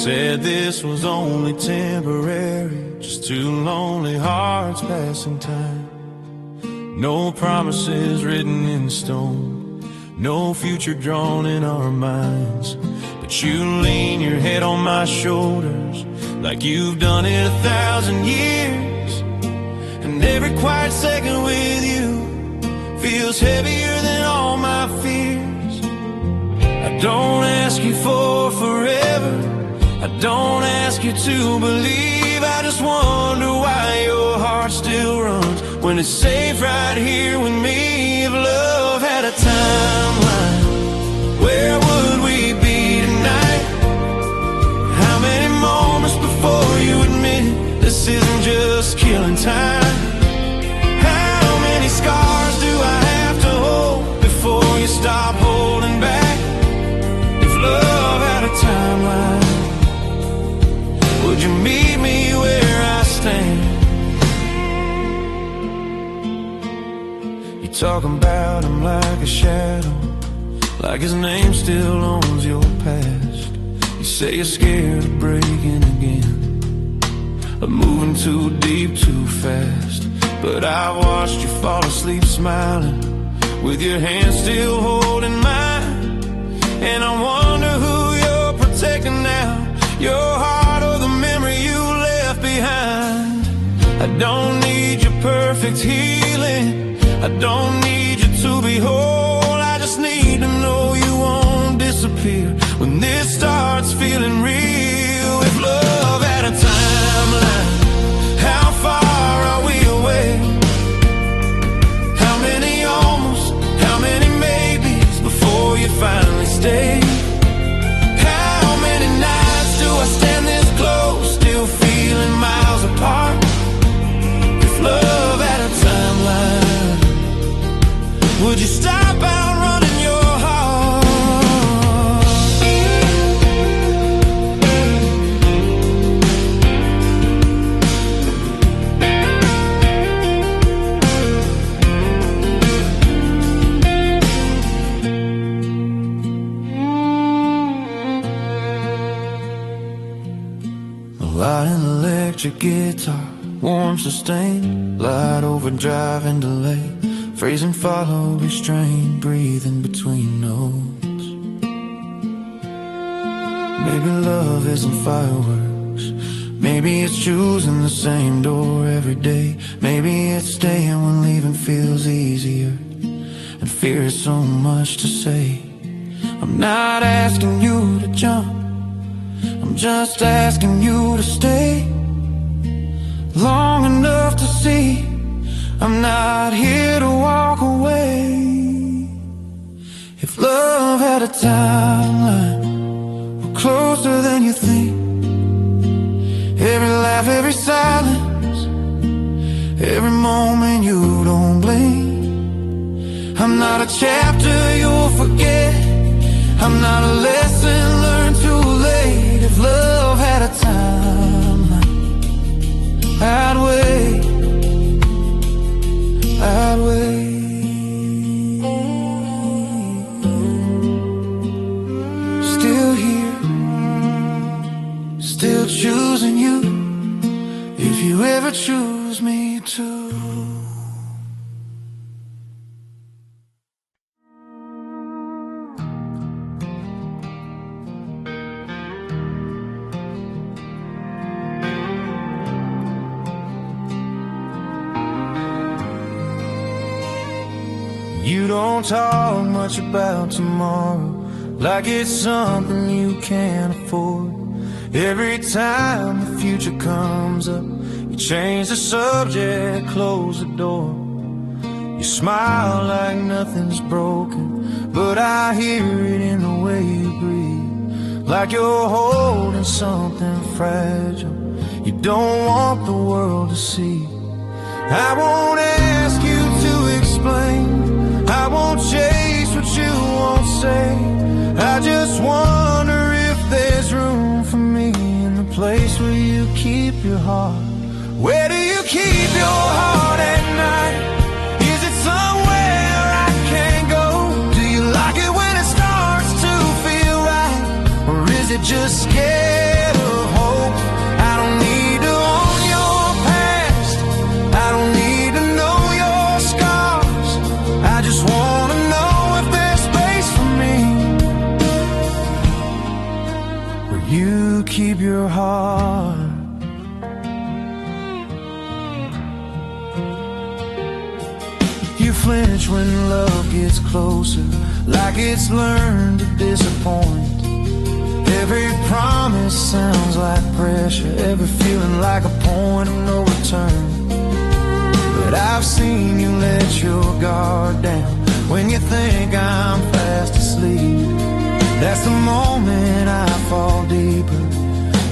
said this was only temporary, just two lonely hearts passing time. No promises written in stone, no future drawn in our minds. But you lean your head on my shoulders like you've done it 1,000 years. And every quiet second with you feels heavier than all my fears. I don't ask you for forever, I don't ask you to believe. I just wonder why your heart still runs when it's safe right here with me. If love had a timeline, where would we be tonight? How many moments before you admit this isn't just killing time? How many scars do I have to hold before you stop holding back? If love had a timeline, would you meet me where I stand? You're talking about him like a shadow, like his name still owns your past. You say you're scared of breaking again, of moving too deep too fast. But I've watched you fall asleep smiling, with your hand still holding mine. And I wonder who you're protecting now, your heart or the memory you left behind. I don't need your perfect healing, I don't need you to be whole. I just need to know you won't disappear when this starts feeling real. If love had a timeline, how far are we away? How many almost, how many maybes before you finally stay? How many nights do I stand this close, still feeling miles apart? If love had a timeline, would you stop outrunning your heart? A light and electric guitar, warm sustain, light overdrive and delay, phrase and follow, restrain, breathe in between notes. Maybe love isn't fireworks, maybe it's choosing the same door every day. Maybe it's staying when leaving feels easier, and fear is so much to say. I'm not asking you to jump, I'm just asking you to stay long enough to see I'm not here to walk away. If love had a timeline, we're closer than you think. Every laugh, every silence, every moment you don't blink. I'm not a chapter you'll forget, I'm not a lesson learned too late. If love had a timeline, I'd wait, I'd wait. Still here, still choosing you, if you ever choose me to. You don't talk much about tomorrow, like it's something you can't afford. Every time the future comes up, you change the subject, close the door. You smile like nothing's broken, but I hear it in the way you breathe, like you're holding something fragile you don't want the world to see. I won't ask you to explain, I won't chase what you won't say. I just wonder if there's room for me in the place where you keep your heart. Where do you keep your heart at night? Is it somewhere I can't go? Do you like it when it starts to feel right? Or is it just scared you flinch when love gets closer, like it's learned to disappoint. Every promise sounds like pressure, every feeling like a point of no return. But I've seen you let your guard down when you think I'm fast asleep. That's the moment I fall deeper,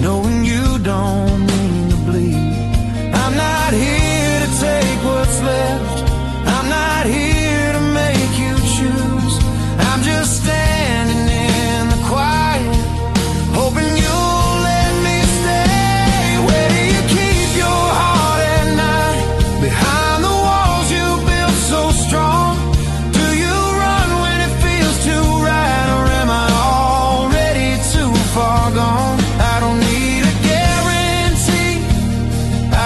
knowing you don't mean to bleed. I'm not here to take what's left, I'm not here to make you choose. I'm just standing in the quiet, hoping you'll let me stay. Where do you keep your heart at night? Behind the walls you built so strong. Do you run when it feels too right, or am I already too far gone? I don't need a guarantee,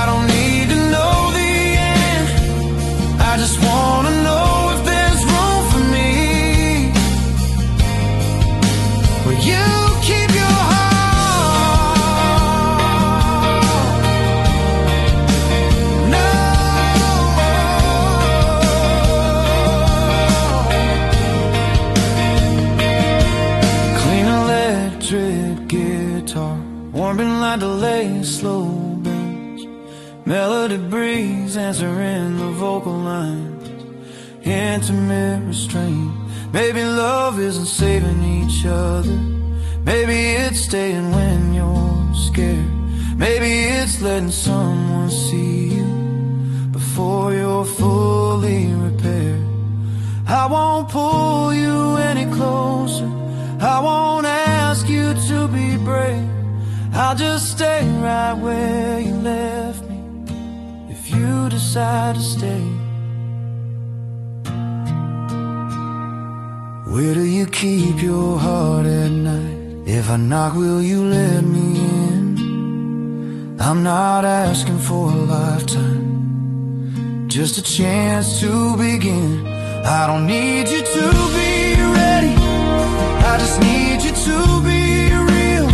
I don't need to know the end. I just wanna know if there's room for me. Will you keep your heart? No. Clean electric guitar, warming like delay, slow bends. Melody breeze answering the vocal lines, intimate restraint. Maybe love isn't saving each other, maybe it's staying when you're scared. Maybe it's letting someone see you before you're fully repaired. I won't pull you any closer, I won't ask you to be brave. I'll just stay right where you left me, if you decide to stay. Where do you keep your heart at night? If I knock, will you let me in? I'm not asking for a lifetime, just a chance to begin. I don't need you to be ready, I just need you to be real.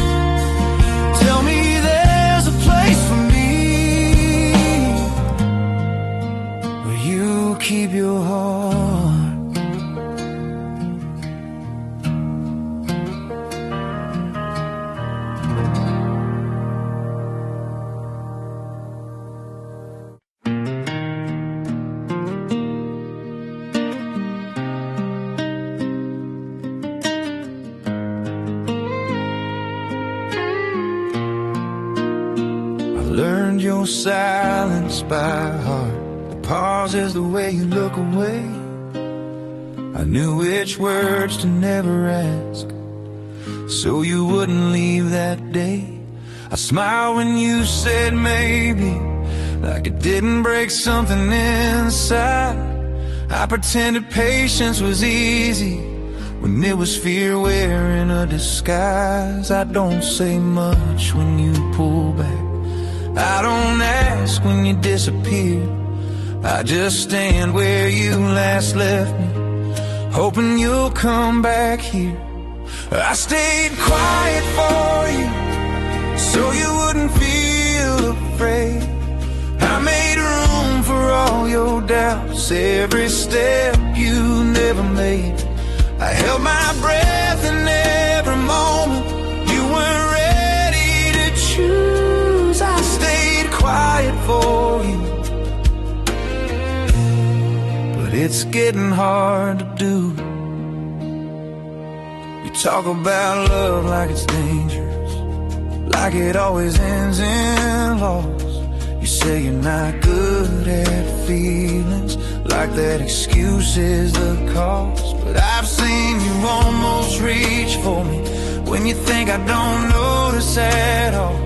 Tell me there's a place for me where you keep your heart. Learned your silence by heart, the pause is the way you look away. I knew which words to never ask, so you wouldn't leave that day. I smiled when you said maybe, like it didn't break something inside. I pretended patience was easy, when it was fear wearing a disguise. I don't say much when you pull back, I don't ask when you disappear. I just stand where you last left me, hoping you'll come back here. I stayed quiet for you, so you wouldn't feel afraid. I made room for all your doubts, every step you never made. I held my breath in every moment you weren't ready to choose. I stayed quiet for you, but it's getting hard to do. You talk about love like it's dangerous, like it always ends in loss. You say you're not good at feelings, like that excuse is the cause. But I've seen you almost reach for me when you think I don't notice at all.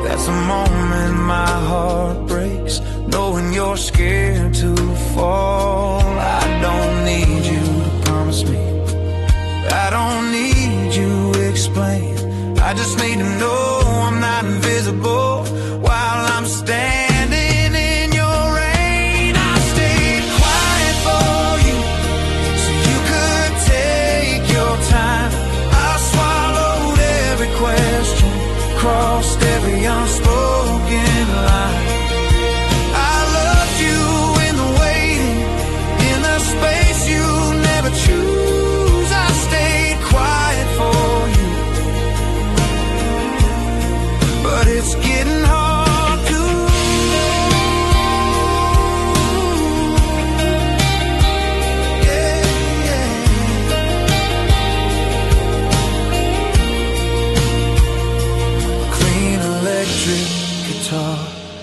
That's the moment my heart breaks, knowing you're scared to fall. I don't need you to promise me, I don't need you to explain. I just need to know I'm not invisible while I'm standing in your rain. I stayed quiet for you, so you could take your time. I swallowed every question, crossed every unspoken line. I loved you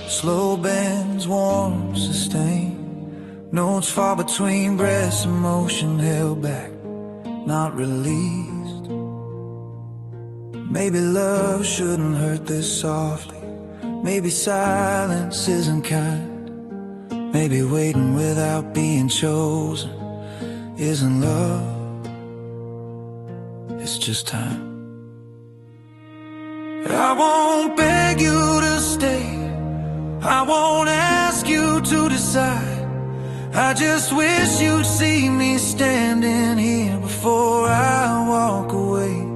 slow bends, warm, sustain. Notes far between breaths, emotion held back, not released. Maybe love shouldn't hurt this softly. Maybe silence isn't kind. Maybe waiting without being chosen isn't love. It's just time. I won't beg you to stay, I won't ask you to decide. I just wish you'd see me standing here before I walk away.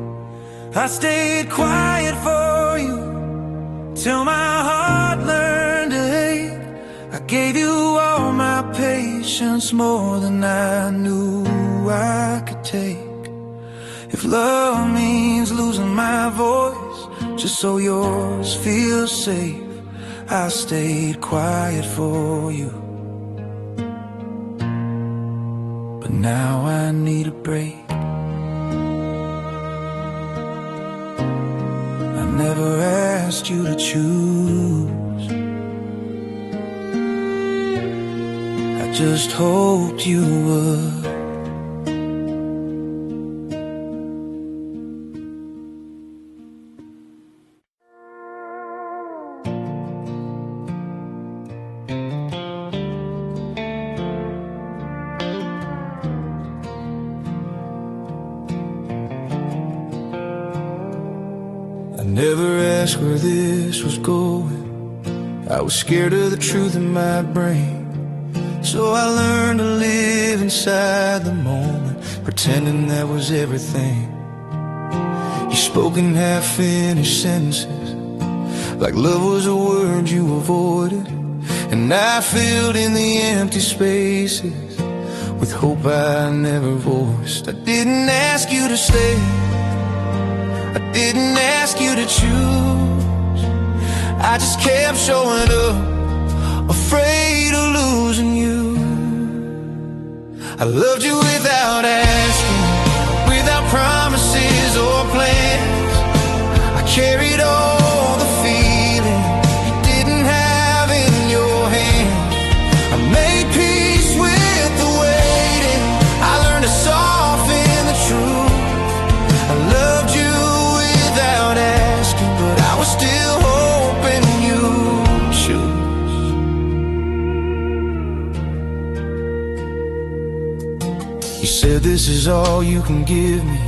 I stayed quiet for you till my heart learned to hate. I gave you all my patience, more than I knew I could take. If love means losing my voice just so yours feels safe, I stayed quiet for you. But now I need a break. I never asked you to choose, I just hoped you would. I never asked where this was going. I was scared of the truth in my brain. So I learned to live inside the moment, pretending that was everything. You spoke in half-finished sentences, like love was a word you avoided. And I filled in the empty spaces with hope I never voiced. I didn't ask you to stay, I didn't ask you to choose. I just kept showing up, afraid of losing you. I loved you without asking, without promises or plans. I carried all the feeling you didn't have in your hand. I made peace with the waiting, I learned to soften the truth. I loved you without asking, but I was still hoping you'd choose. You said this is all you can give me,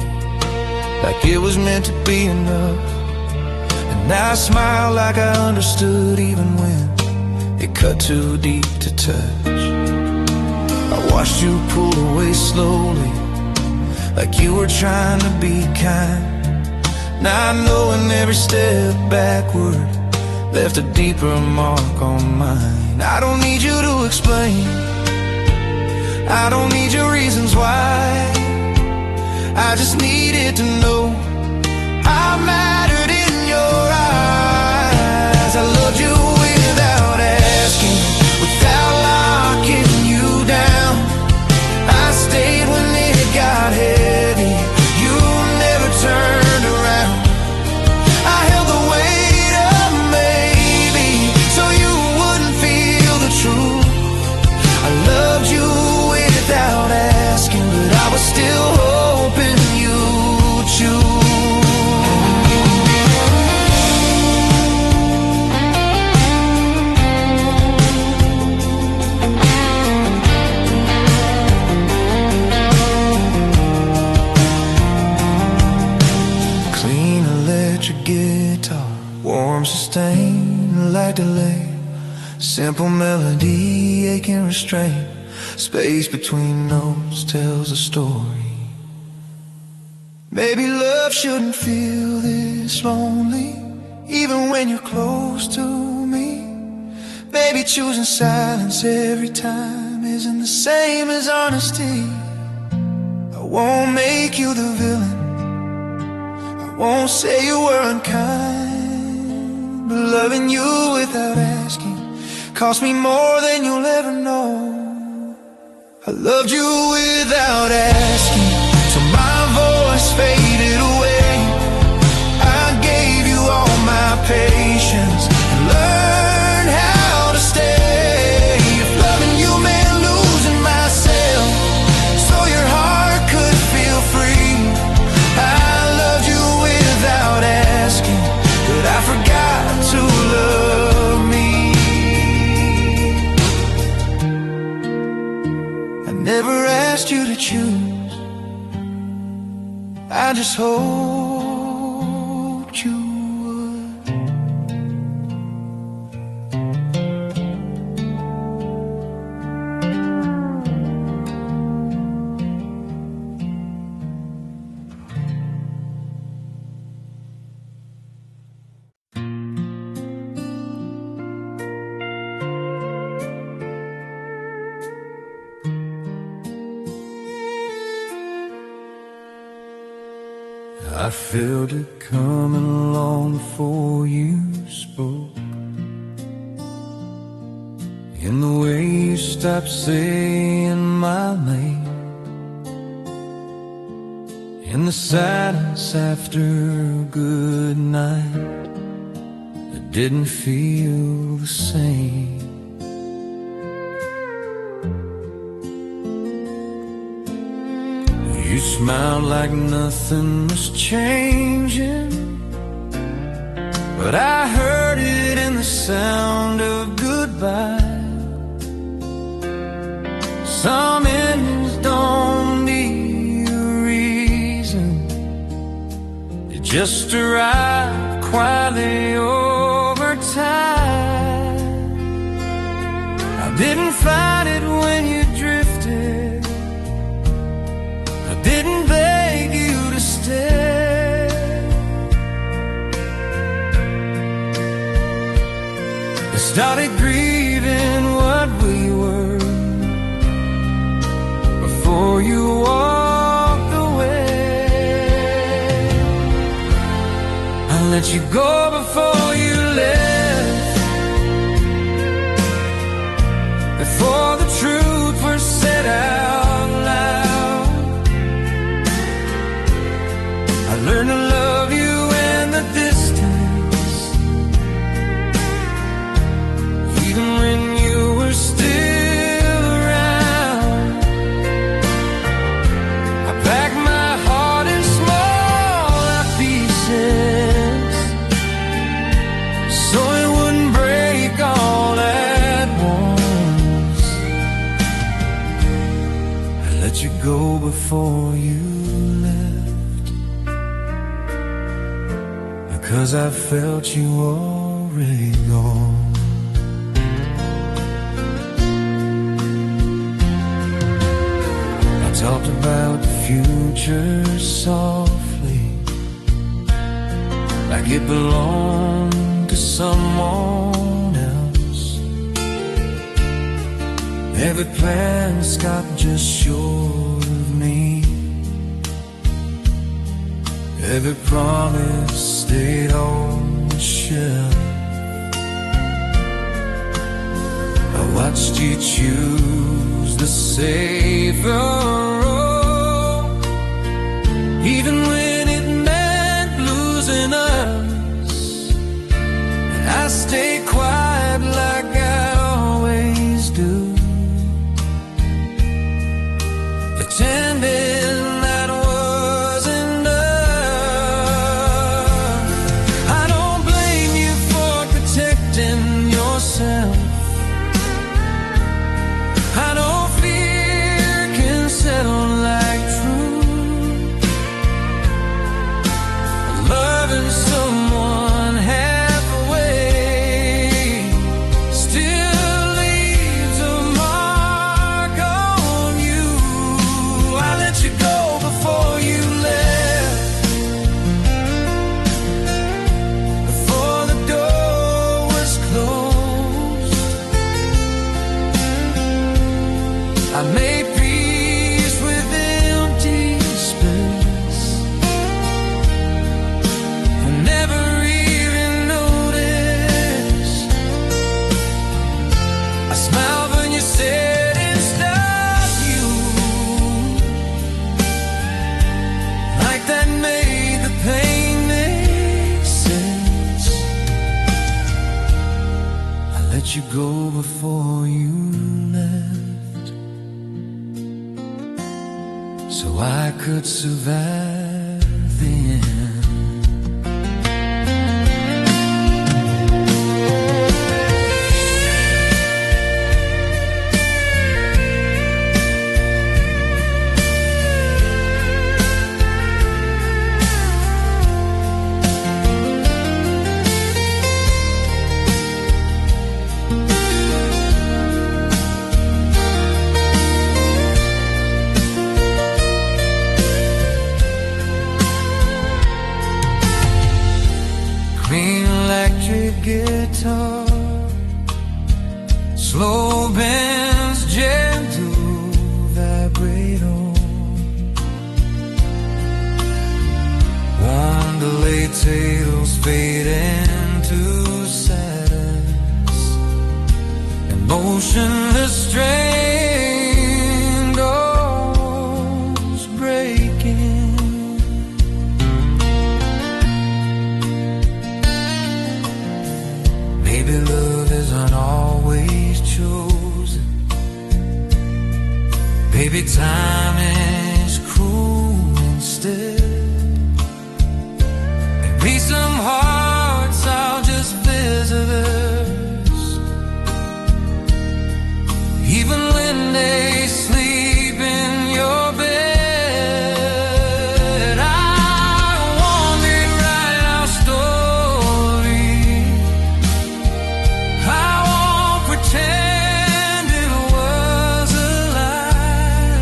like it was meant to be enough. And I smiled like I understood, even when it cut too deep to touch. I watched you pull away slowly, like you were trying to be kind, not knowing every step backward left a deeper mark on mine. I don't need you to explain, I don't need your reasons why. I just needed to know I mattered in your eyes. I loved you without asking, without locking you down. I stayed when it got heavy, you never turned around. I held the weight of maybe, so you wouldn't feel the truth. I loved you without asking, but I was still hoping you'd choose. Clean electric guitar, warm sustain, light delay, simple melody, aching restraint. Space between notes tells a story. Maybe love shouldn't feel this lonely, even when you're close to me. Maybe choosing silence every time isn't the same as honesty. I won't make you the villain, I won't say you were unkind, but loving you without asking cost me more than you'll ever know. I loved you without asking, till my voice faded away. I gave you all my patience and learned how I just hoped you would. I felt it coming long before you spoke, in the way you stopped saying my name, in the silence after a good night that didn't feel the same. You smiled like nothing was changing, but I heard it in the sound of goodbye. Some endings don't need a reason, they just arrive quietly over time. I didn't find it when you drifted, I didn't beg you to stay. I started grieving what we were before you walked away. I let you go before you left, before the truth was said out loud. I learned to love you in the distance, even when you were still around. I packed my heart in smaller pieces so it wouldn't break all at once. I let you go before you, 'cause I felt you already gone. I talked about the future softly, like it belonged to someone else. Every plan stopped just short of me, every promise stayed on the shelf. I watched you choose the safer road, even when it meant losing us. And I stayed quiet like I always do, pretending that wasn't enough. I don't blame you for protecting yourself. I know fear can settle like truth. Loving someone halfway still leaves a mark on you. I let you go before you left, before the door was closed. I made peace with empty space and never even noticed. I smiled when you said it's not you, like that made the pain make sense. I let you go before you left, so I could survive then. guitar, slow bends gentle vibrate on. Wonderlate tales fade into silence, emotionless strain goes breaking. Maybe love isn't always chosen. Maybe time is cruel instead. Maybe some hearts are just visitors, even when they sleep in your bed. I want to write our story. I won't pretend it was a lie.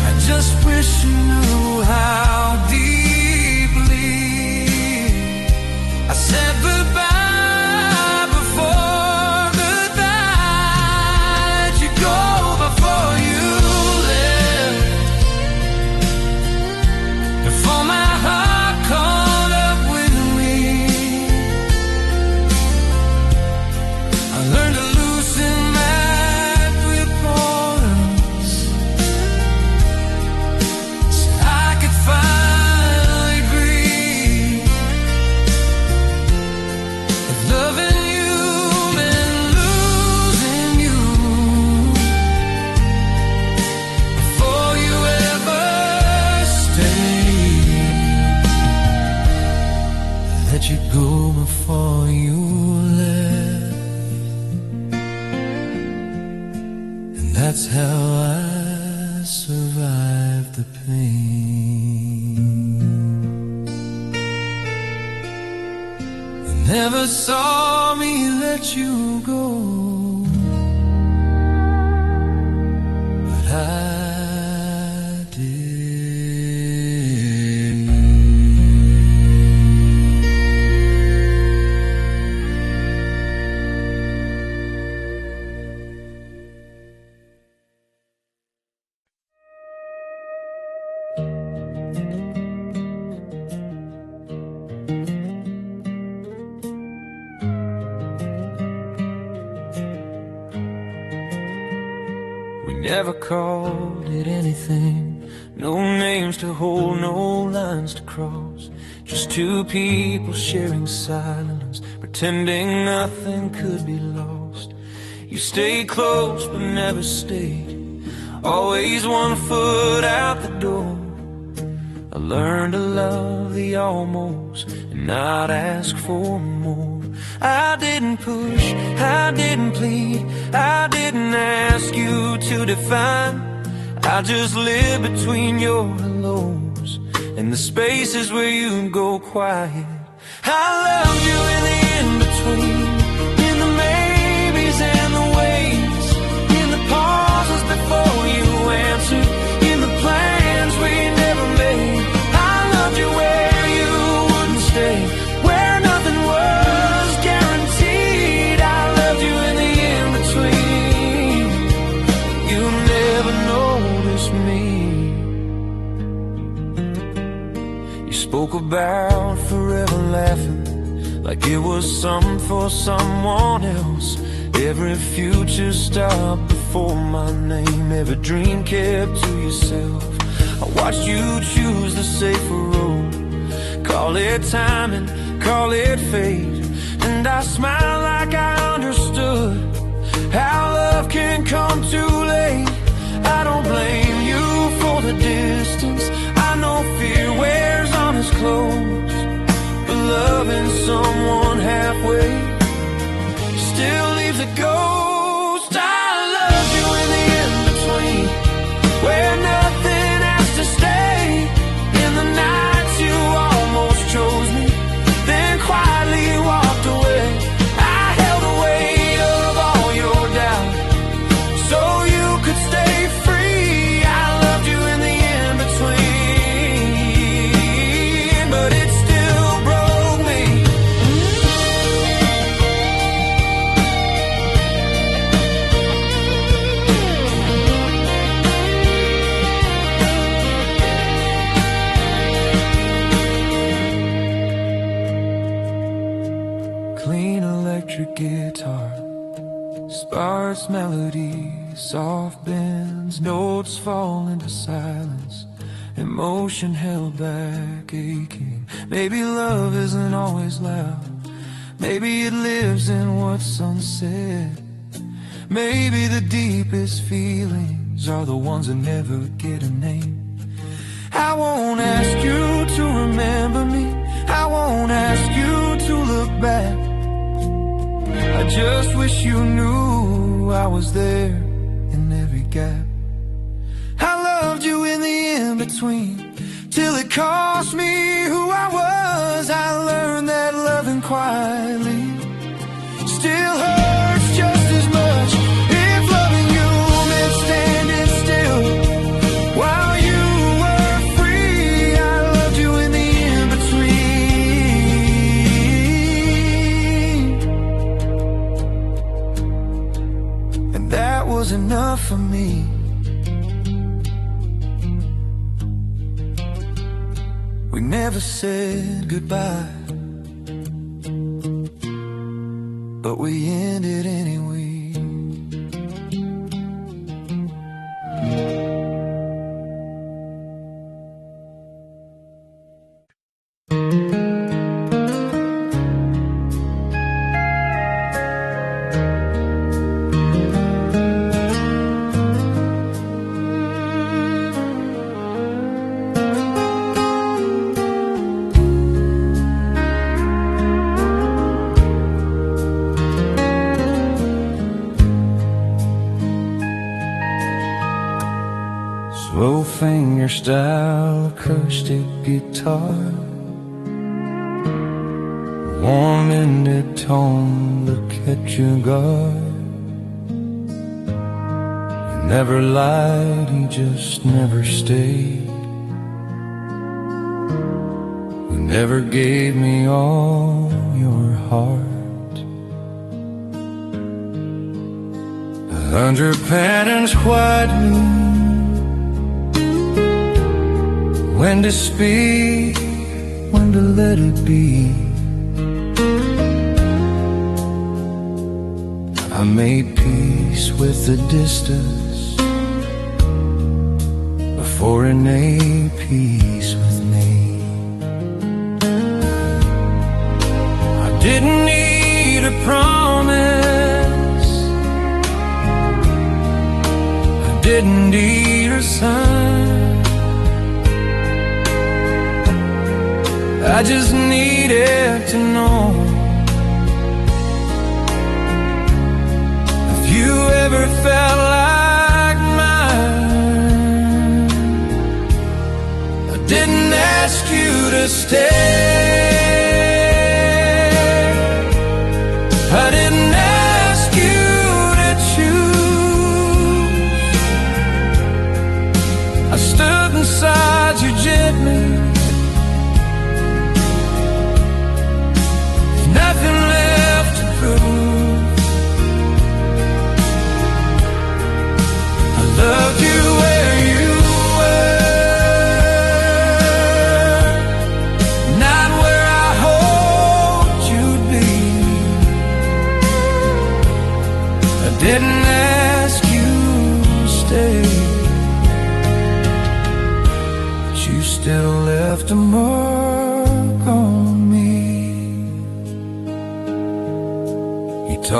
I just wish you knew how deeply I said goodbye before goodbye. Let you go before you left, before my heart caught up with me. I learned to loosen my grip on us, so I could finally breathe. If loving you meant losing you before you ever stayed, I let you go before you left, and that's how I survived the pain. You never saw me let you go, but I did. We never called it anything, no names to hold, no lines to cross. Just two people sharing silence, pretending nothing could be lost. You stayed close but never stayed, always one foot out the door. I learned to love the almost and not ask for more. I didn't push, I didn't plead, I didn't ask you to define. I just lived between your hellos and the spaces where you go quiet. I loved you in the in-between, in the maybes and the waits, in the pauses before you answered, in the plans we never made. I loved you where you wouldn't stay, where nothing was guaranteed. I loved you in the in-between. You never noticed me. You spoke about forever laughing like it was something for someone else. Every future stopped before my name, every dream kept to yourself. I watched you choose the safer road, call it timing, call it fate, and I smiled like I understood how love can come too late. I don't blame you for the distance, I know fear wears on his clothes, but loving someone halfway still leaves a ghost. I loved you in the in-between, where nothing has to stay, in the nights you almost chose me, then quietly walked away. I held the weight of all your doubt so you could stay free. I loved you in the in-between, but it still broke me. guitar. Sparse melodies, soft bends, notes fall into silence. Emotion held back, aching. Maybe love isn't always loud. Maybe it lives in what's unsaid. Maybe the deepest feelings are the ones that never get a name. I won't ask you to remember me. I won't ask you to look back. I just wish you knew I was there in every gap. I loved you in the in-between, till it cost me who I was. I learned that loving quietly still hurts just as much. If loving you meant standing still while you were free, I loved you in the in-between, and that was enough for me. We never said goodbye, but we ended anyway. Slow finger style acoustic guitar, warm-ended tone, look at your guard. You never lied, you just never stayed. You never gave me all your heart. 100 patterns quietly, when to speak, when to let it be. I made peace with the distance before it made peace with me. I didn't need a promise, I didn't need a sign. I just needed to know if you ever felt like mine. I didn't ask you to stay, I didn't ask you to choose. I stood beside you gently, nothing left to prove. I loved you where you were, not where I hoped you'd be. I didn't ask you to stay, but you still left a mark on me.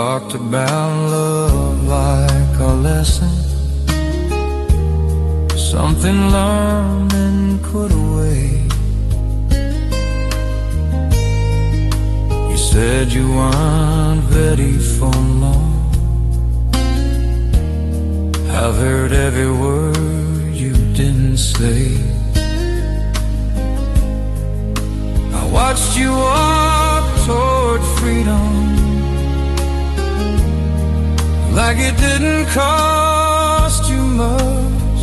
Talked about love like a lesson, something learned and put away. You said you weren't ready for long. I've heard every word you didn't say. I watched you walk toward freedom like it didn't cost you much,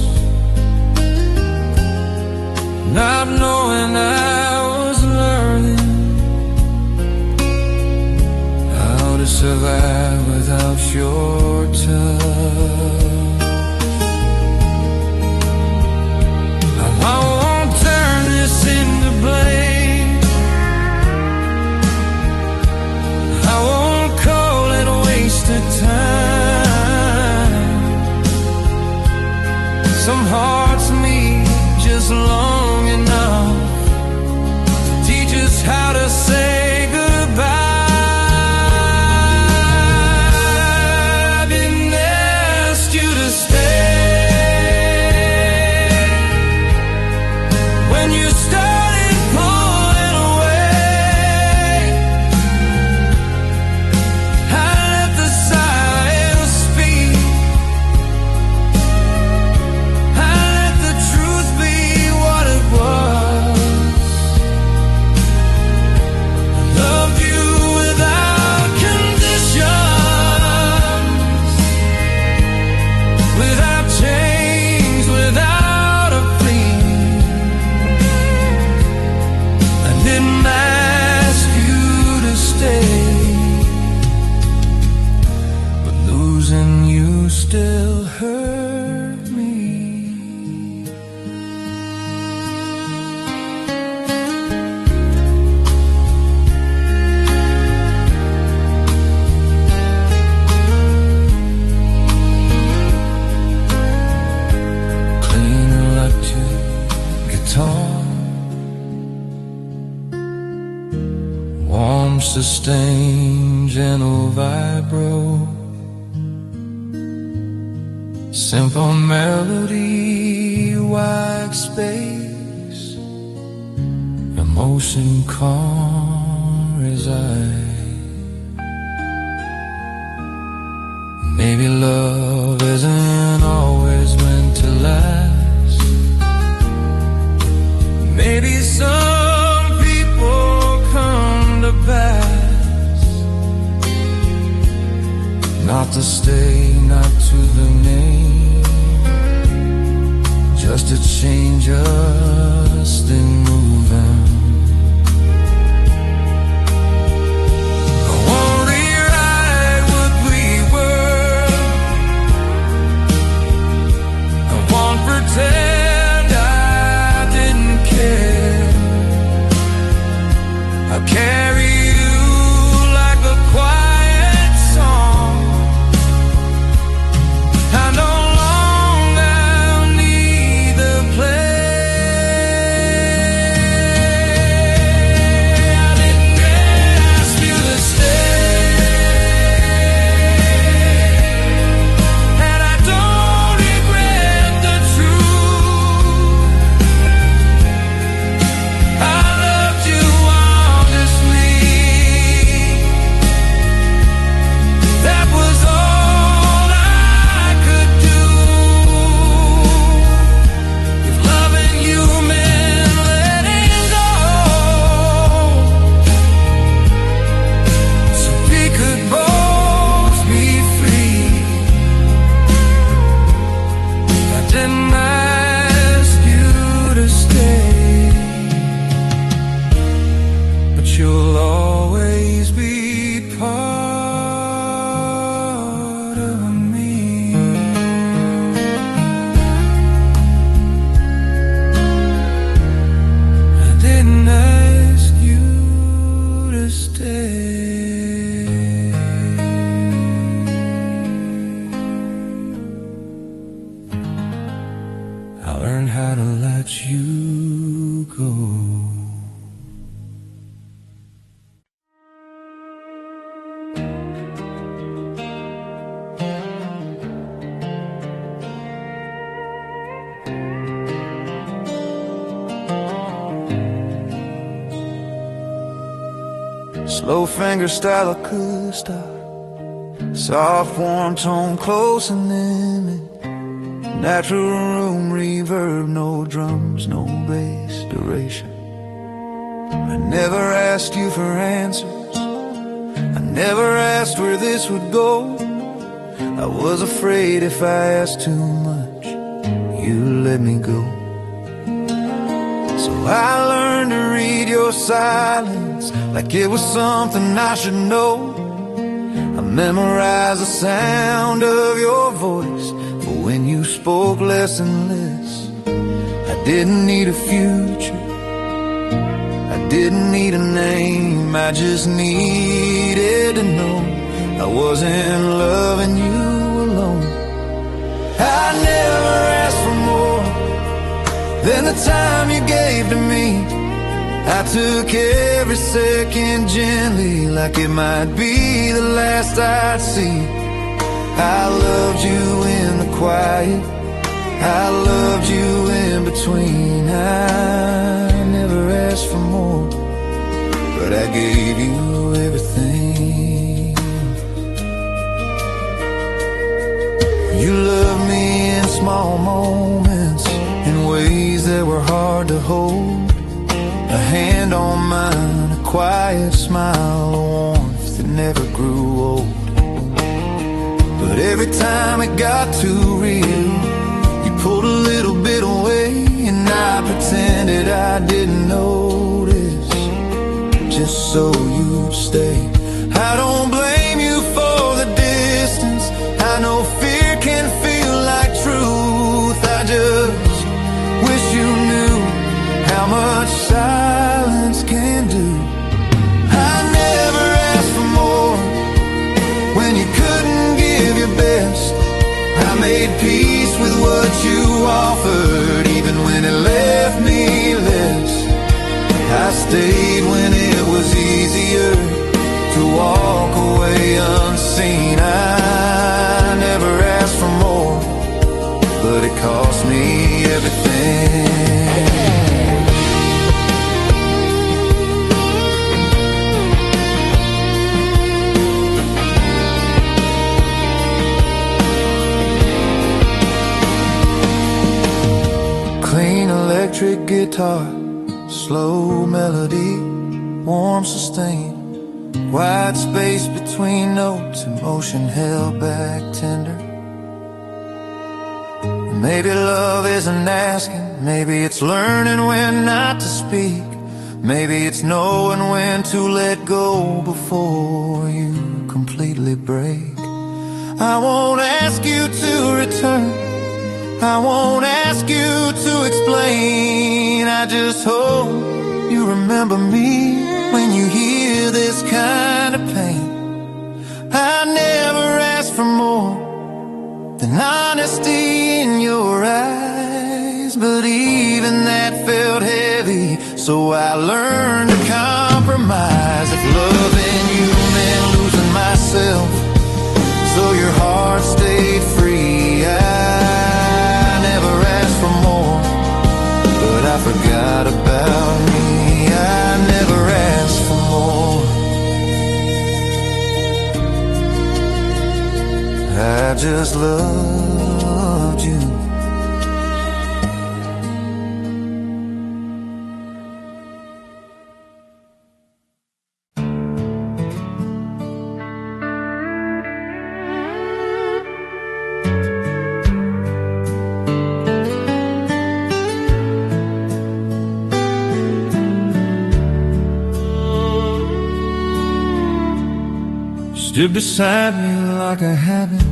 not knowing I was learning how to survive without your touch. I won't turn this into blame, I won't call it still hurt me. Clean electric guitar, warm sustain, gentle vibro, simple melody, wide space, emotion calm reside. Maybe love isn't always meant to last. Maybe some people come to pass, not to stay, not to remain, just to change us, then move on. I won't rewrite what we were, I won't pretend I didn't care. I'll carry you like a quiet song. I no longer need the play. I didn't ask you to stay, and I don't regret the truth. I loved you honestly. That was all I could do. If loving you meant letting go, so we could both be free. I didn't ask you to stay, but you'll always be part of me. I didn't ask you to stay. I learned how to let you go. Slow finger style acoustic, soft warm tone close and intimate, natural room reverb, no drums, no bass duration. I never asked you for answers, I never asked where this would go. I was afraid if I asked too much, you'd let me go. So I learned to read your silence like it was something I should know. I memorized the sound of your voice for when you spoke less and less. I didn't need a future, I didn't need a name, I just needed to know I wasn't loving you alone. I never asked for more than the time you gave to me. I took every second gently, like it might be the last I'd see. I loved you in the quiet, I loved you in between. I never asked for more, but I gave you everything. You loved me in small moments, in ways that were hard to hold. A hand on mine, a quiet smile, a warmth that never grew old. But every time it got too real, you pulled a little bit away, and I pretended I didn't notice, just so you'd stay. I don't blame you for the distance, I know fear can when you couldn't give your best. I made peace with what you offered, even when it left me less. I stayed when it was easier to walk away unseen. I never asked for more, but it cost me everything. Clean electric guitar, slow melody, warm sustain, wide space between notes, emotion held back tender. Maybe love isn't asking, maybe it's learning when not to speak, maybe it's knowing when to let go before you completely break. I won't ask you to return, I won't ask you to explain. I just hope you remember me when you hear this kind of pain. I never asked for more than honesty in your eyes, but even that felt heavy, so I learned to compromise. If loving you meant losing myself, so your heart stayed free, I forgot about me. I never asked for more. I just loved you. Stood beside me like I haven't.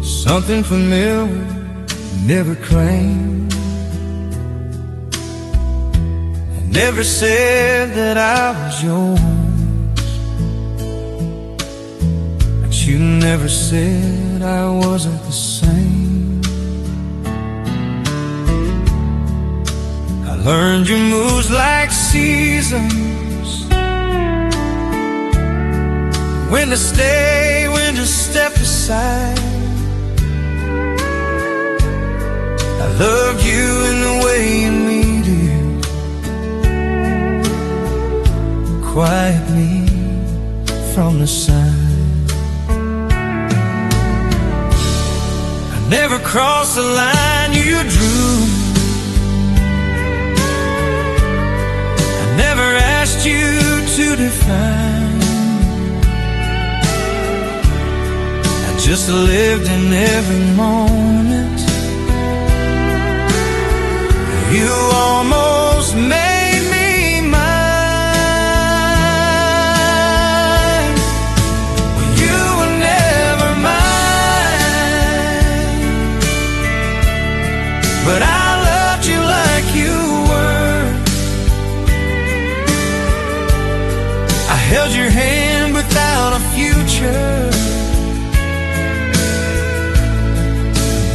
Something familiar, never claimed. I never said that I was yours, but you never said I wasn't the same. I learned your moves like seasons, when to stay, when to step aside. I loved you in the way you needed, quietly from the side. I never crossed the line you drew, I never asked you to define. Just lived in every moment. You almost made me mine. Well, you were never mine, but I loved you like you were. I held your hand without a future,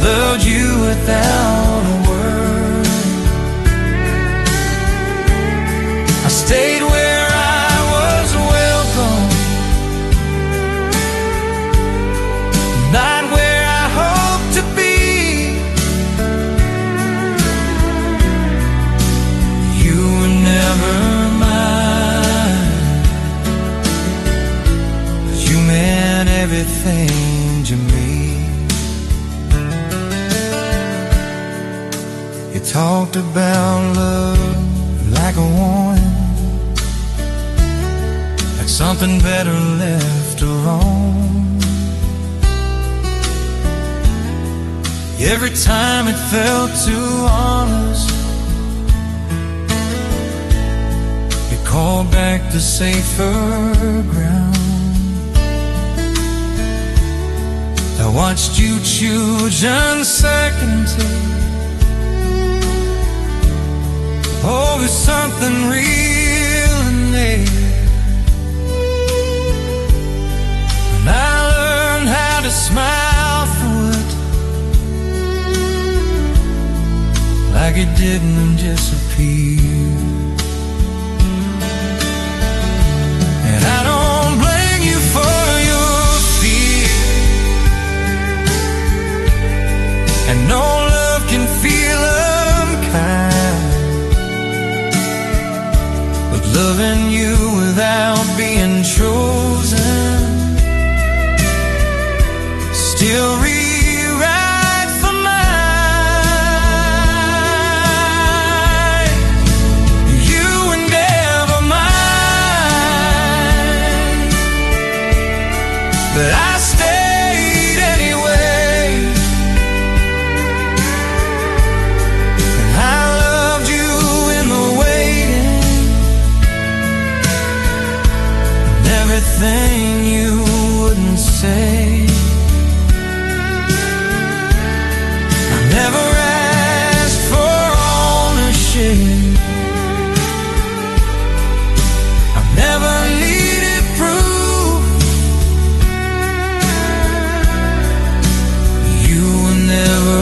loved you without a word. I stayed where I was welcome, not where I hoped to be. You were never mine, but you meant everything to me. Talked about love like a warning, like something better left alone. Every time it felt too honest, you called back to safer ground. I watched you choose uncertainty over something real in there. like it didn't disappear. And I don't blame you for your fear, and no love can feel unkind, but loving you without being chosen still rewrites the mind. You were never mine, but I stayed anyway, and I loved you in the waiting, and everything you wouldn't say. Never asked for ownership, I've never needed proof. You were never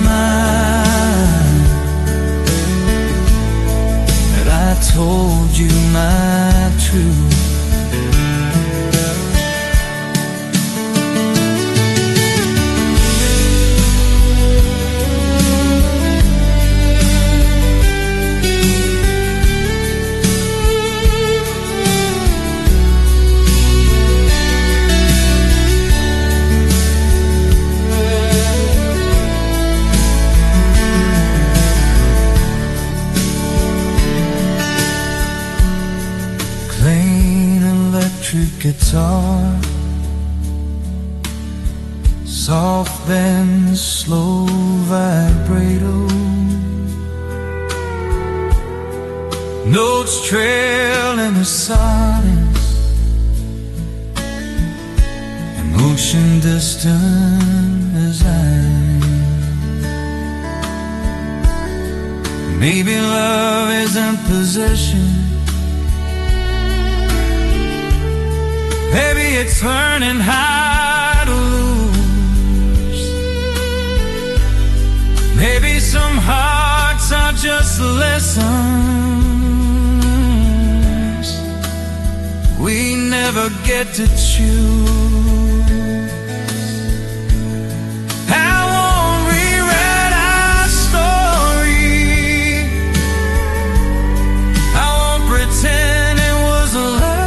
mine, but I told you my truth. Guitar, soft then slow vibrato, notes trail in the silence, emotion distant as maybe love isn't possession, maybe it's learning how to lose. Maybe some hearts are just lessons we never get to choose. I won't rewrite our story, I won't pretend it was a lie.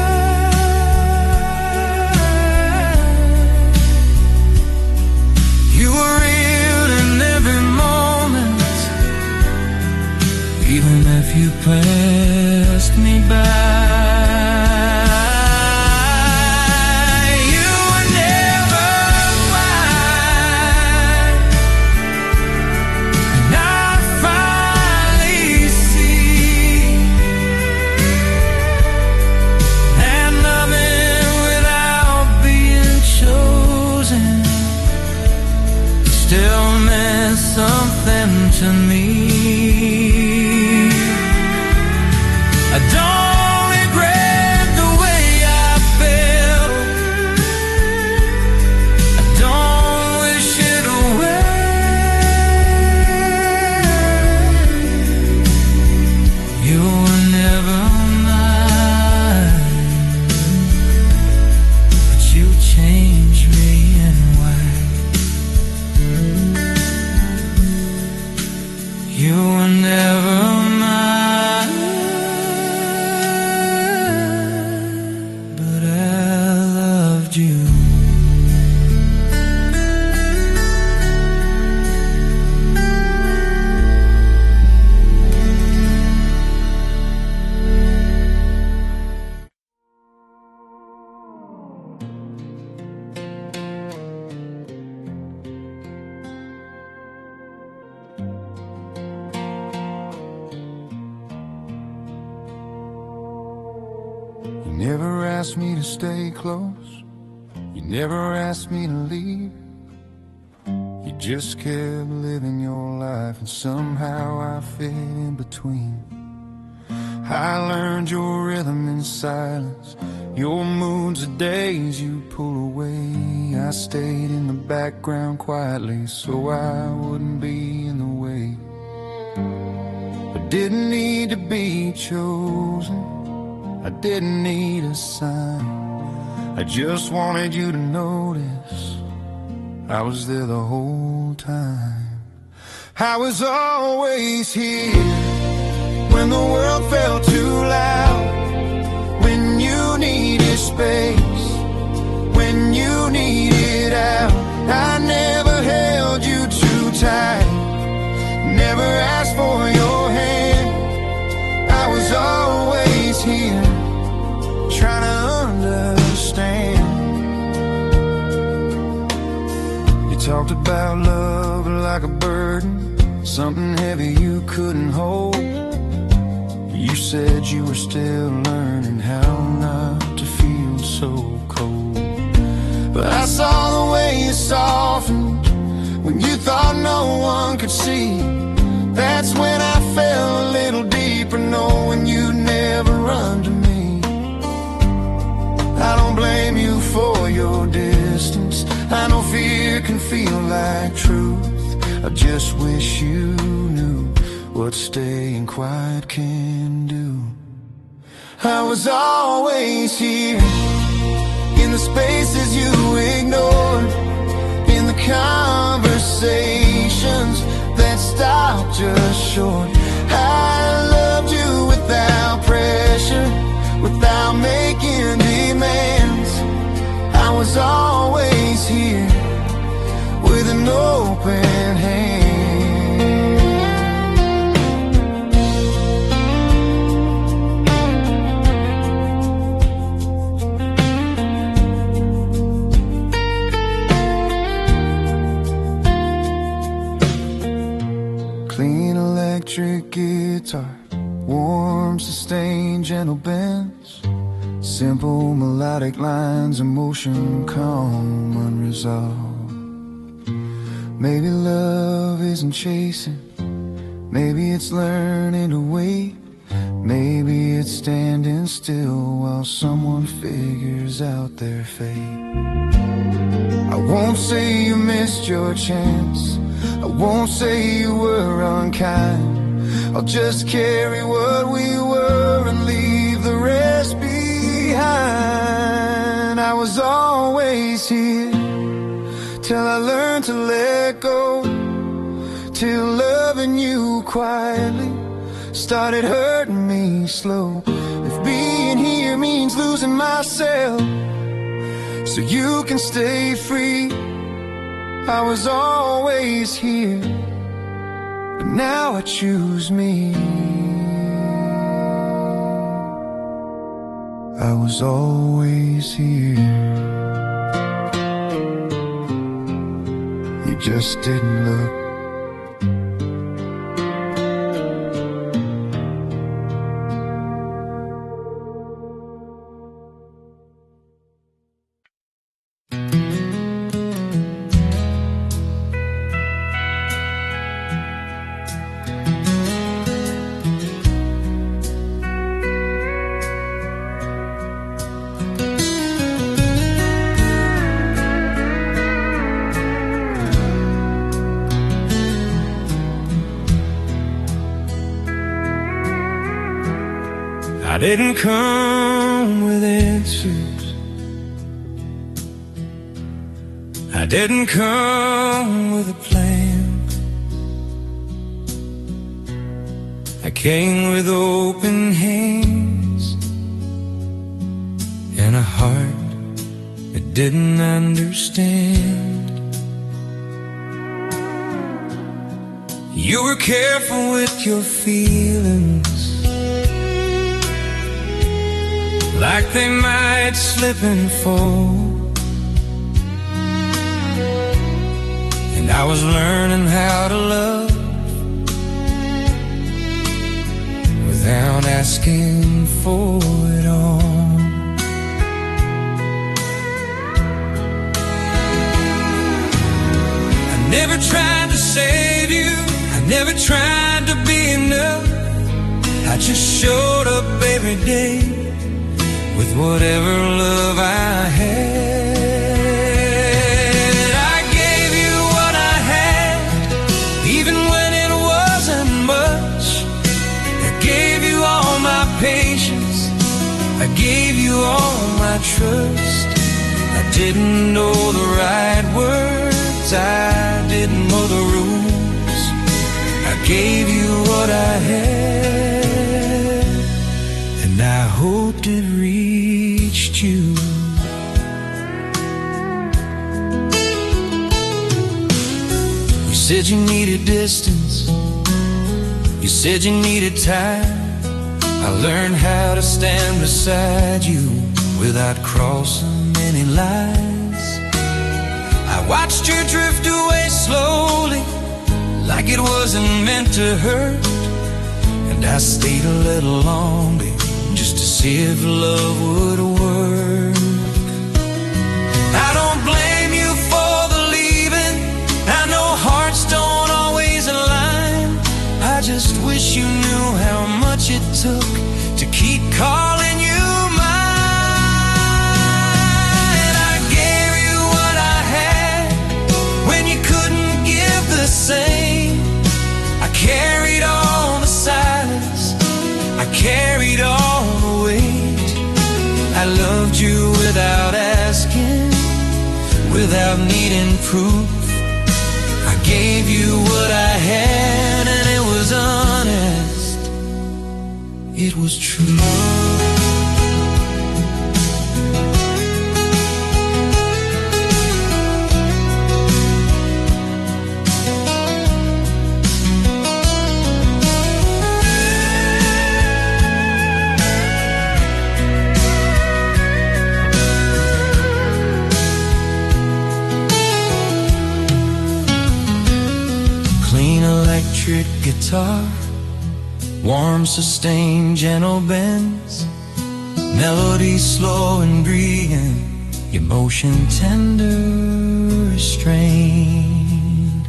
Even if you passed me by, you were never mine. And I finally see that loving without being chosen still meant something to me. I don't regret the way I felt, I don't wish it away. You were never mine, but you changed me and why. You were never mine, but I loved you. You never asked me to stay close, you never asked me to leave. You just kept living your life, and somehow I fit in between. I learned your rhythm in silence, your moods the days you pull away. I stayed in the background quietly so I wouldn't be in the way. didn't need to be chosen, I didn't need a sign. I just wanted you to notice I was there the whole time. I was always here when the world felt too loud, when you needed space, when you needed out. I never held you too tight, never asked for your hand. I was always here, trying to understand. You talked about love like a burden, something heavy you couldn't hold. You said you were still learning how not to feel so cold. But I saw the way you softened when you thought no one could see. That's when I fell a little deeper, knowing you'd never run to me. I don't blame you for your distance, I know fear can feel like truth. I just wish you knew what staying quiet can do. I was always here, in the spaces you ignored, in the conversations that stopped just short. I loved you without pressure, without making demands. I was always here with an open hand. Clean electric guitar, warm, sustained, gentle bends, simple melodic lines, emotion calm, unresolved. Maybe love isn't chasing, maybe it's learning to wait, maybe it's standing still while someone figures out their fate. I won't say you missed your chance, I won't say you were unkind. I'll just carry what we were and leave the rest behind. I was always here till I learned to let go, till loving you quietly started hurting me slow. If being here means losing myself so you can stay free, I was always here, but now I choose me. I was always here, you just didn't look. I didn't come with answers, I didn't come with a plan. I came with open hands and a heart that didn't understand. You were careful with your feelings, like they might slip and fall. And I was learning how to love without asking for it all. I never tried to save you, I never tried to be enough. I just showed up every day with whatever love I had. I gave you what I had, even when it wasn't much. trust. I didn't know the right words, I didn't know the rules. I gave you what I had, and I hoped it reached you. You said you needed distance, you said you needed time. I learned how to stand beside you without crossing any lines. I watched you drift away slowly, like it wasn't meant to hurt. And I stayed a little longer, just to see if love would work. I don't blame you for the leaving, I know hearts don't always align. I just wish you knew how much it took to keep calling you mine. I gave you what I had when you couldn't give the same. I carried all the silence, I carried all the weight. I loved you without asking, without needing proof. I gave you what I had, and it was honest, it was true. Clean electric guitar, warm, sustained, gentle bends, melody slow and breathing, emotion tender, restrained.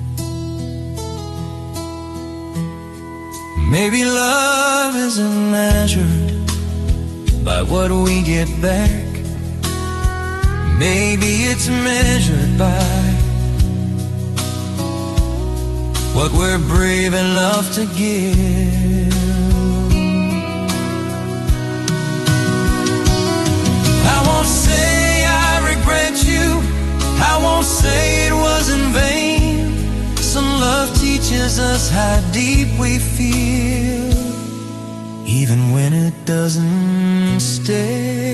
Maybe love isn't measured by what we get back. Maybe it's measured by what we're brave enough to give. I won't say I regret you, I won't say it was in vain. Some love teaches us how deep we feel, even when it doesn't stay.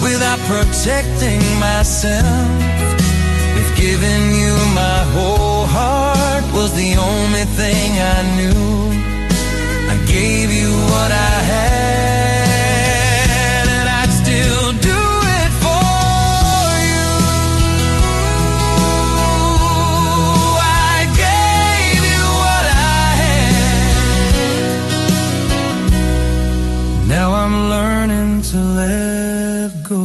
Without protecting myself, if giving you my whole heart was the only thing I knew, I gave you what I had, and I'd still do it for you. I gave you what I had. Now I'm learning to let go.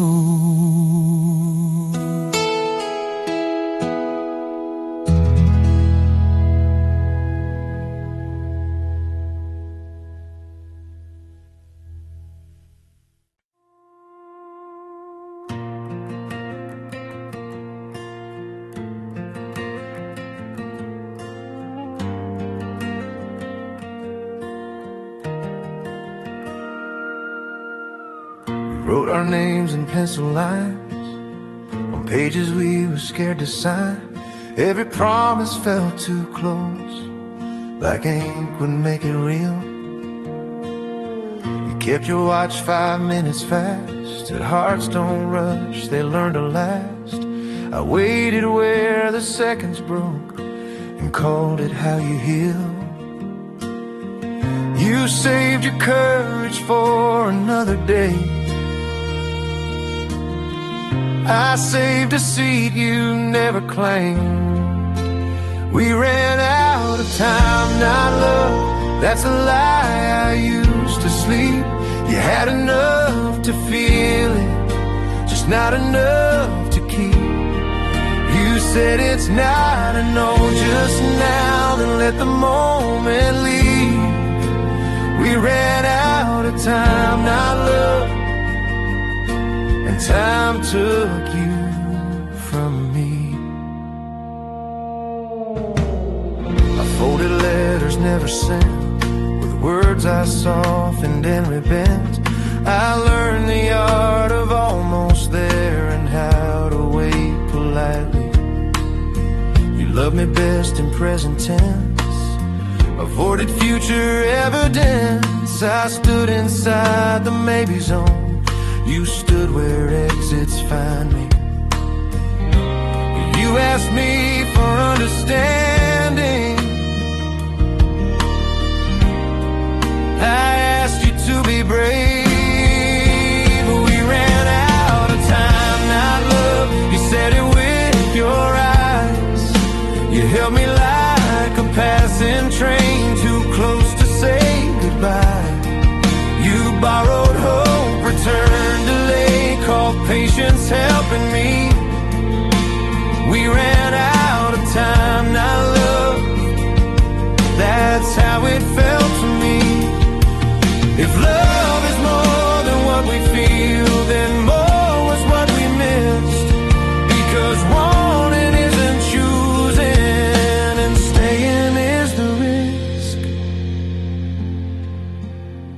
Wrote our names in pencil lines on pages we were scared to sign. Every promise felt too close, like ink would make it real. You kept your watch 5 minutes fast, that hearts don't rush, they learn to last. I waited where the seconds broke and called it how you heal. You saved your courage for another day, I saved a seat you never claimed. We ran out of time, not love, that's a lie I used to sleep. You had enough to feel it, just not enough to keep. You said it's not a no just now, then let the moment leave. We ran out of time, not love, and time took you from letters never sent, with words I softened and repent. I learned the art of almost there and how to wait politely. You loved me best in present tense, avoided future evidence. I stood inside the maybe zone, you stood where exits find me. You asked me for understanding, I asked you to be brave, but we ran out of time, not love. You said it with your eyes. You held me like a passing train, too close to say goodbye. You borrowed hope, returned delay, called patience helping me. We ran out of time, not love. That's how it felt to me. If love is more than what we feel, then more was what we missed. Because wanting isn't choosing, and staying is the risk.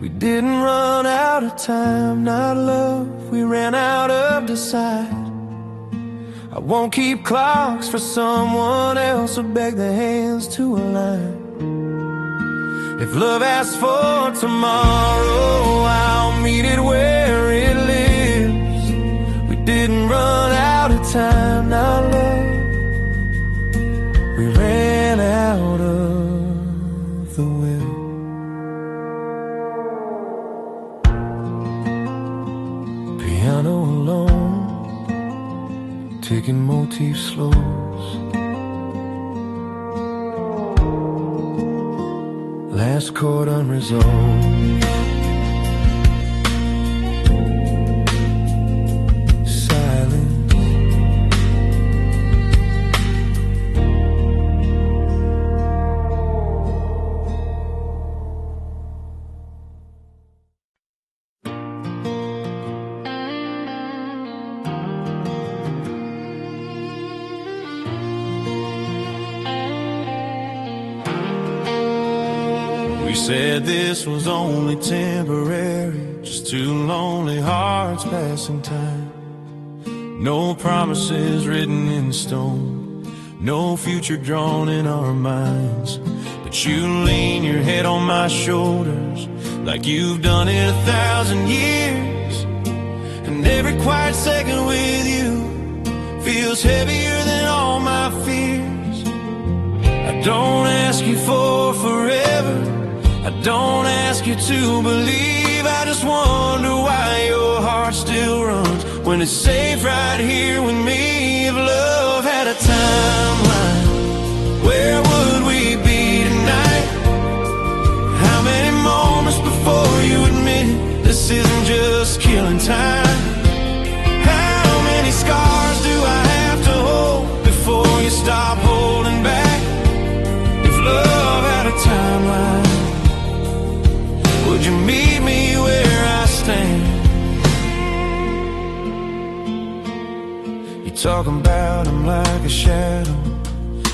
We didn't run out of time, not love. We ran out of decide. I won't keep clocks for someone else or beg their hands to align. If love asks for tomorrow, I'll meet it where it lives. We didn't run out of time, not love. We ran out of the will. Piano alone, taking motif slows. Last chord unresolved. Silence. We said this was only temporary, just two lonely hearts passing time. No promises written in stone, no future drawn in our minds. But you lean your head on my shoulders like you've done it 1,000 years. And every quiet second with you feels heavier than all my fears. I don't ask you for forever, I don't ask you to believe. I just wonder why your heart still runs when it's safe right here with me. If love had a timeline, where would we be tonight? How many moments before you admit this isn't just killing time? How many scars do I have to hold before you stop holding back? If love had a timeline, would you meet me where I stand? You talking about him like a shadow,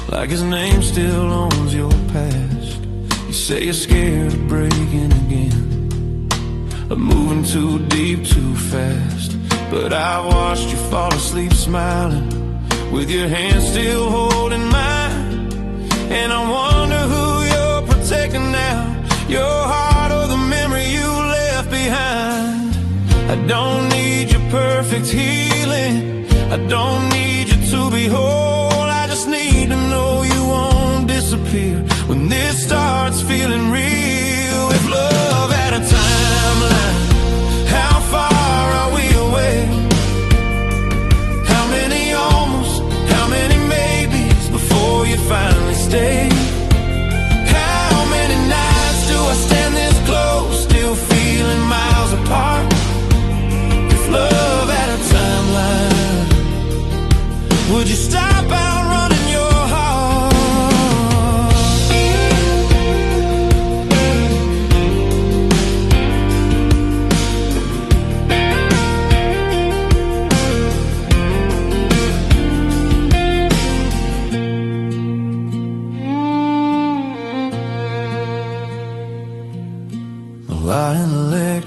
like his name still owns your past. You say you're scared of breaking again, of moving too deep too fast. But I've watched you fall asleep smiling, with your hand still holding mine. And I wonder who you're protecting now, your heart or the memory you left behind. I don't need your perfect healing, I don't need you to be whole. I just need to know you won't disappear when this starts feeling real. If love had a timeline, how far are we away? How many almost, how many maybes before you finally stay? How many nights do I stand this close, still feeling miles apart? If love had a timeline, would you stop outrunning your heart?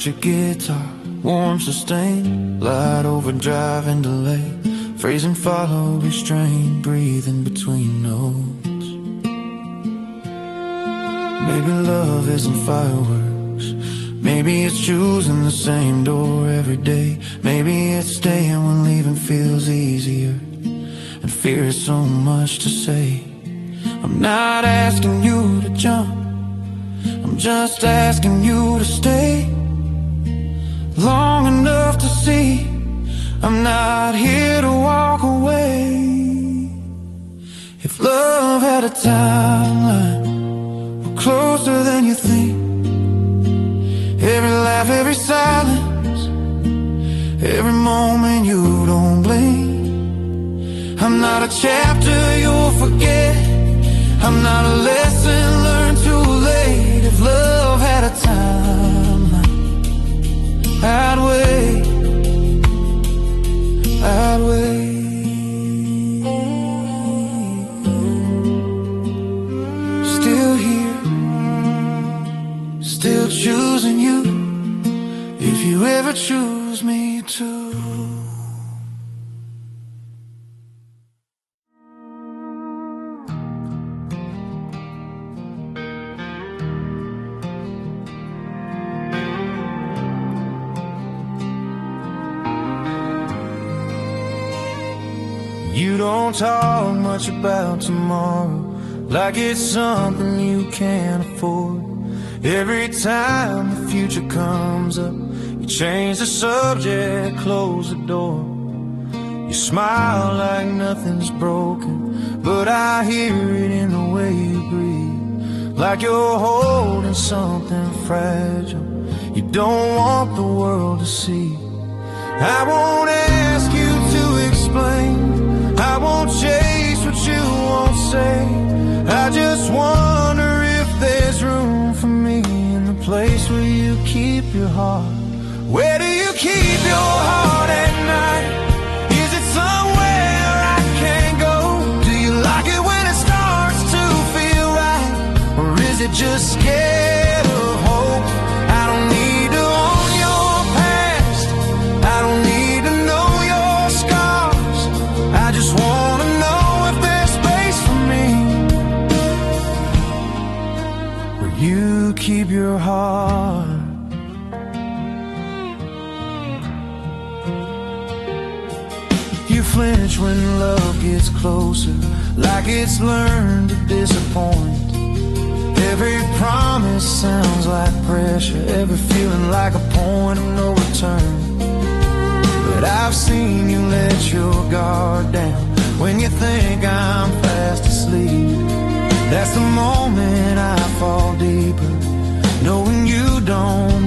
electric guitar, warm sustain, light overdrive and delay, phrase and follow, restrain, breathe in between notes. Maybe love isn't fireworks, maybe it's choosing the same door every day, maybe it's staying when leaving feels easier, and fear is so much to say. I'm not asking you to jump, I'm just asking you to stay long enough to see I'm not here to walk away. If love had a timeline, we're closer than you think. Every laugh, every silence, every moment you don't blink. I'm not a chapter you'll forget, I'm not a lesson learned too late. If love had a timeline, I'd wait, I'd wait. Still here, still choosing you, if you ever choose me to. You don't talk much about tomorrow, like it's something you can't afford. Every time the future comes up, you change the subject, close the door. You smile like nothing's broken, but I hear it in the way you breathe, like you're holding something fragile you don't want the world to see. I won't ask you to explain, I won't chase what you won't say. I just wonder if there's room for me in the place where you keep your heart. Where do you keep your heart at night? Is it somewhere I can't go? Do you like it when it starts to feel right? Or is it just scared of hope? I don't need to own your past, I don't need to know your scars. I just wanna know if there's space for me where you keep your heart. You flinch when love gets closer, like it's learned to disappoint. Every promise sounds like pressure, every feeling like a point of no return. But I've seen you let your guard down when you think I'm fast asleep. That's the moment I fall deeper, knowing you don't